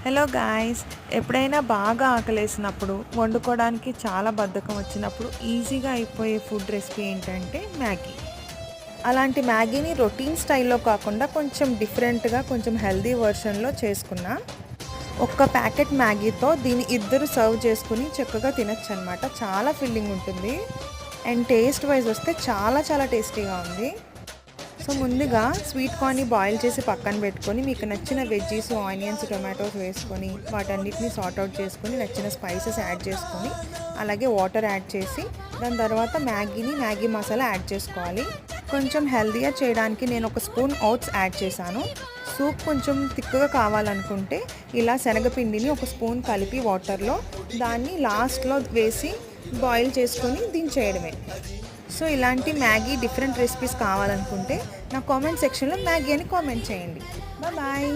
Hello guys, ఎప్పుడైనా బాగా ఆకలేసినప్పుడు వండుకోవడానికి చాలా బద్ధకం వచ్చినప్పుడు ఈజీగా అయిపోయే ఫుడ్ రెసిపీ ఏంటంటే మ్యాగీ. అలాంటి మ్యాగీని రొటీన్ స్టైల్లో కాకుండా కొంచెం డిఫరెంట్గా, కొంచెం హెల్దీ వర్షన్లో చేసుకున్నా. ఒక్క ప్యాకెట్ మ్యాగీతో దీన్ని ఇద్దరు సర్వ్ చేసుకుని చక్కగా తినచ్చు అనమాట. చాలా ఫిల్లింగ్ ఉంటుంది అండ్ టేస్ట్ వైజ్ వస్తే చాలా చాలా టేస్టీగా ఉంది. సో ముందుగా స్వీట్ కార్న్ని బాయిల్ చేసి పక్కన పెట్టుకొని మీకు నచ్చిన వెజ్జీస్, ఆనియన్స్, టొమాటోస్ వేసుకొని వాటన్నిటిని సార్ట్ అవుట్ చేసుకొని నచ్చిన స్పైసెస్ యాడ్ చేసుకొని అలాగే వాటర్ యాడ్ చేసి దాని తర్వాత మ్యాగీ మసాలా యాడ్ చేసుకోవాలి. కొంచెం హెల్తీగా చేయడానికి నేను ఒక స్పూన్ ఓట్స్ యాడ్ చేశాను. సూప్ కొంచెం థిక్గా కావాలనుకుంటే ఇలా శనగపిండిని ఒక స్పూన్ కలిపి వాటర్లో దాన్ని లాస్ట్లో వేసి బాయిల్ చేసుకొని దించేయడమే. సో ఇలాంటి మ్యాగీ డిఫరెంట్ రెసిపీస్ కావాలనుకుంటే నా కామెంట్ సెక్షన్లో మ్యాగీ అని కామెంట్ చేయండి. బాయ్.